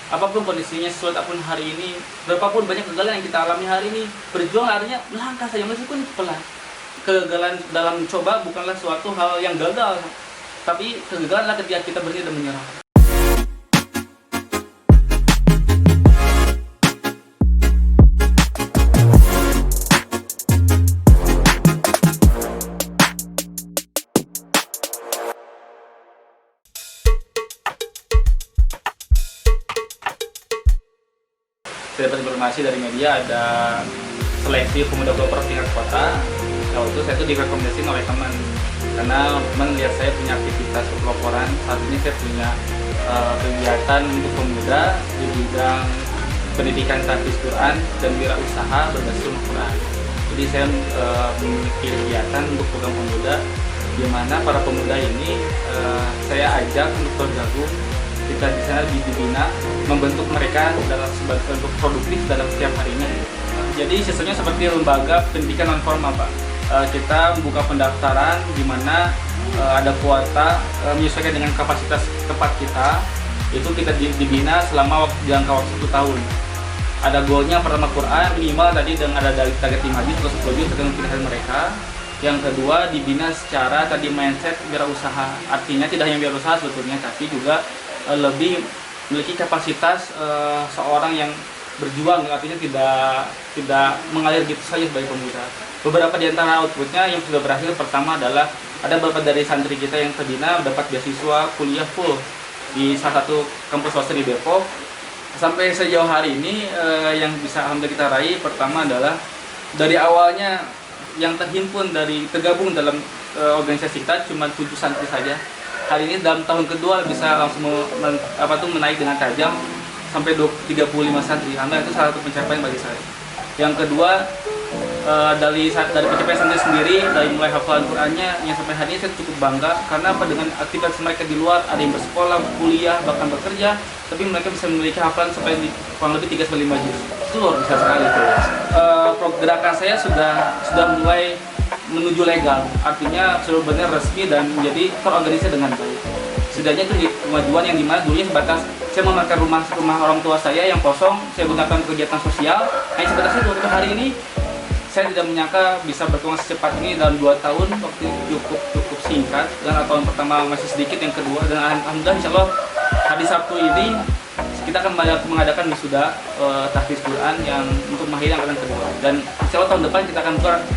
apapun kondisinya, sulit apapun hari ini, berapapun banyak kegagalan yang kita alami hari ini, berjuang artinya melangkah saja meskipun pelan. Kegagalan dalam mencoba bukanlah suatu hal yang gagal, tapi kegagalan adalah ketika kita berhenti dan menyerah. Saya dapat informasi dari media ada seleksi pemuda pelopor tingkat kota. Waktu itu saya itu direkomendasikan oleh teman, karena teman lihat saya punya aktivitas peloporan. Saat ini saya punya kegiatan untuk pemuda di bidang pendidikan tahfiz Quran dan wirausaha berbasis rumah Quran. Jadi saya memiliki kegiatan untuk program pemuda, di mana para pemuda ini saya ajak untuk bergabung. Kita di sana dibina, membentuk mereka dalam sebagai bentuk produktif dalam setiap harinya. Jadi sistemnya seperti lembaga pendidikan non formal, Pak. Kita membuka pendaftaran di mana ada kuota menyesuaikan dengan kapasitas tempat kita. Itu kita dibina selama jangka waktu 1 tahun. Ada goalnya pertama Quran minimal tadi, dan ada target 5 juz atau 10 juz tergantung pilihan mereka. Yang kedua dibina secara tadi mindset wirausaha. Artinya tidak hanya wirausaha sebetulnya, tapi juga lebih memiliki kapasitas seorang yang berjuang, artinya tidak mengalir gitu saja sebagai pemuda. Beberapa di antara outputnya yang sudah berhasil, pertama adalah ada beberapa dari santri kita yang terbina mendapat beasiswa kuliah full di salah satu kampus swasta di Depok. Sampai sejauh hari ini yang bisa alhamdulillah kita raih, pertama adalah dari awalnya yang tergabung dalam organisasi kita cuma 7 santri saja. Hari ini dalam tahun kedua bisa langsung menaik dengan tajam sampai 35 santri. Alhamdulillah itu salah satu pencapaian bagi saya. Yang kedua dari pencapaian santri sendiri, dari mulai hafalan Qurannya yang sampai hari ini saya cukup bangga, karena dengan aktivitas mereka di luar, ada yang bersekolah, kuliah, bahkan bekerja, tapi mereka bisa memiliki hafalan sampai kurang lebih 3-5 juz. Itu luar biasa sekali. Gerakan saya sudah mulai menuju legal, artinya sudah benar resmi dan menjadi terorganisir dengan baik. Setidaknya itu kemajuan yang dimana dulunya sebatas saya memakai rumah orang tua saya yang kosong, saya gunakan kegiatan sosial, hanya sebatas itu. Untuk hari ini saya tidak menyangka bisa berkembang secepat ini dalam 2 tahun, waktu cukup singkat, dan tahun pertama masih sedikit, yang kedua, dan alhamdulillah insyaallah hari Sabtu ini kita akan mengadakan wisuda tahfiz Quran yang untuk mahir angkatan kedua, dan insyaallah tahun depan kita akan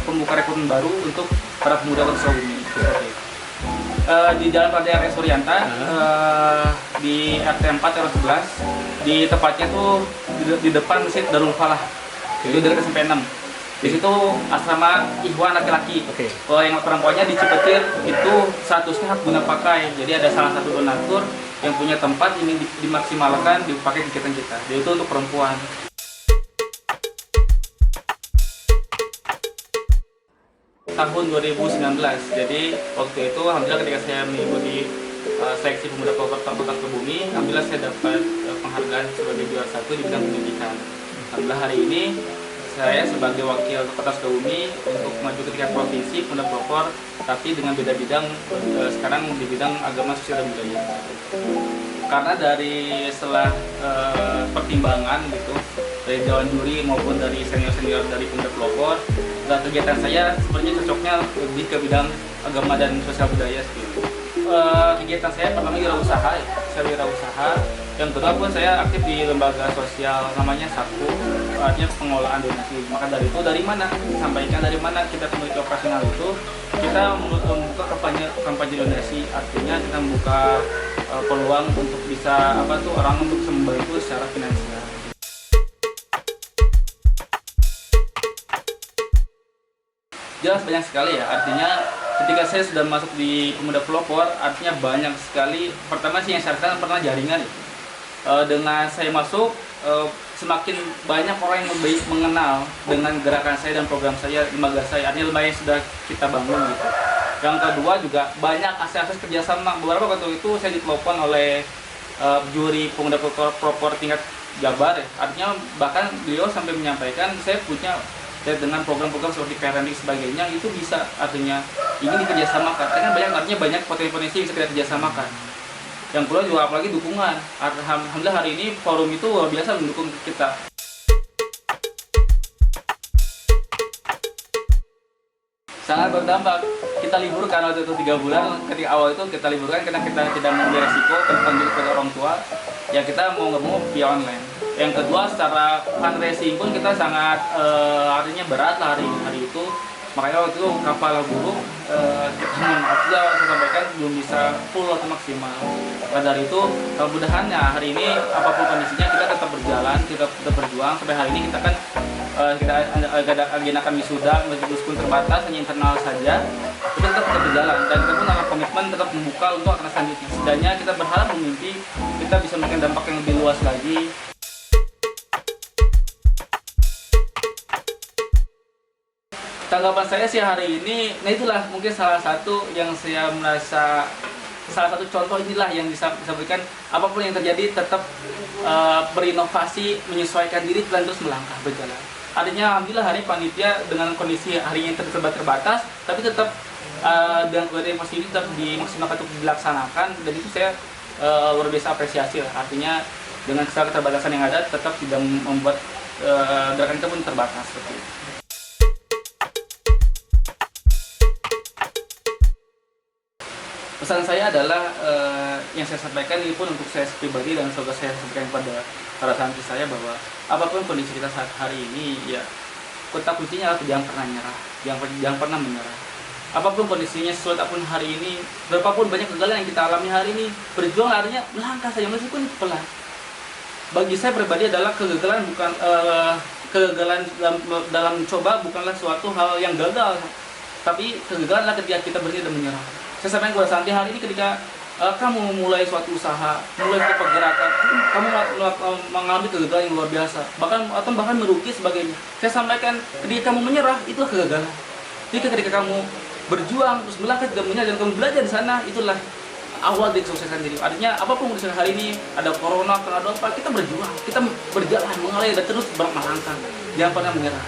membuka rekrutmen baru untuk para pemuda Kota Sukabumi. Di Jalan Pradaya RS Suryanta, di RT 4 RW 11, di tepatnya tuh di depan Masjid Darul Falah, itu dari SMP 6. Di situ asrama Ikhwan laki-laki. Kalau yang perempuannya di Cipetir itu statusnya hak guna pakai. Jadi ada salah satu donatur yang punya tempat ini dimaksimalkan dipakai kegiatan kita. Jadi itu untuk perempuan. Tahun 2019. Jadi waktu itu alhamdulillah ketika saya mengikuti seleksi pemuda pelopor Kota Sukabumi, alhamdulillah saya dapat penghargaan sebagai juara 1 di bidang pendidikan. Alhamdulillah hari ini saya sebagai wakil Kota Sukabumi untuk maju ke tingkat provinsi pemuda pelopor, tapi dengan beda bidang, sekarang di bidang agama, sosial, dan budaya. Karena dari setelah pertimbangan gitu, dari dewan juri maupun dari senior-senior dari pemuda pelopor, dan kegiatan saya sebenarnya cocoknya lebih ke bidang agama dan sosial budaya seperti itu. Kegiatan saya pertama wirausaha, saya wirausaha. Yang kedua pun saya aktif di lembaga sosial namanya Saku, artinya pengelolaan donasi. Maka dari itu, dari mana disampaikan, dari mana kita memiliki operasional itu, kita membuka kampanye donasi, artinya kita membuka peluang untuk bisa orang untuk membantu secara finansial. Jelas banyak sekali ya, artinya ketika saya sudah masuk di pemuda pelopor, artinya banyak sekali. Pertama sih yang saya rasakan pernah jaringan ya. Dengan saya masuk, semakin banyak orang yang lebih mengenal dengan gerakan saya dan program saya, lembaga saya, artinya lembaga yang sudah kita bangun gitu. Yang kedua juga banyak akses kerjasama. Beberapa waktu itu saya ditelepon oleh juri pemuda pelopor tingkat Jabar ya. Artinya bahkan beliau sampai menyampaikan saya punya dengan program-program seperti parenting sebagainya, itu bisa artinya ingin dikerjasamakan. Karena artinya banyak potensi yang bisa kita kerjasamakan. Yang kedua juga apalagi dukungan. Alhamdulillah hari ini forum itu luar biasa mendukung kita. Sangat berdampak. Kita liburkan waktu itu 3 bulan. Ketika awal itu kita liburkan karena kita tidak mengambil resiko tentang kepada orang tua. Ya kita mau nggak mau via online. Yang kedua secara fundraising pun kita sangat artinya berat lah hari itu. Makanya waktu itu kapal burung kita saya sampaikan belum bisa full atau maksimal. Maka dari itu mudah-mudahan ya hari ini apapun kondisinya kita tetap berjalan, kita tetap berjuang. Sampai hari ini kita kan kita agendakan wisuda meskipun terbatas hanya internal saja, tapi tetap berjalan dan kita pun dalam komitmen tetap membuka untuk akan selanjutnya. Setidaknya kita berharap memimpi kita bisa memberikan dampak yang lebih luas lagi. Tanggapan saya sih hari ini, nah itulah mungkin salah satu yang saya merasa, salah satu contoh inilah yang bisa berikan apapun yang terjadi tetap berinovasi, menyesuaikan diri dan terus melangkah berjalan. Artinya alhamdulillah hari panitia dengan kondisi harinya terbatas, tapi tetap dengan inovasi ini tetap dimaksimalkan untuk dilaksanakan dan itu saya luar biasa apresiasi lah. Artinya dengan segala keterbatasan yang ada tetap tidak membuat gerakan kita pun terbatas seperti itu. Pesan saya adalah yang saya sampaikan ini pun untuk saya pribadi dan semoga saya sampaikan kepada para santri saya bahwa apapun kondisi kita saat hari ini ya kata kuncinya adalah jangan pernah nyerah, jangan pernah menyerah. Apapun kondisinya, sulit apapun hari ini, berapapun banyak kegagalan yang kita alami hari ini, berjuang artinya melangkah saja meskipun pelan. Bagi saya pribadi adalah kegagalan bukan kegagalan dalam mencoba bukanlah suatu hal yang gagal, tapi kegagalan adalah ketika kita berhenti dan menyerah. Saya sampaikan kepada santri hari ini ketika kamu memulai suatu usaha, mulai suatu pergerakan, kamu mengalami kegagalan yang luar biasa, bahkan merugi sebagainya. Saya sampaikan ketika kamu menyerah itulah kegagalan. Ketika kamu berjuang terus melangkah tidak menyerah dan kamu belajar di sana, itulah awal dari kesuksesan diri. Artinya apapun kondisi hari ini, ada corona, ada apa, kita berjuang, kita berjalan mengalir dan terus melangkah, jangan pernah menyerah.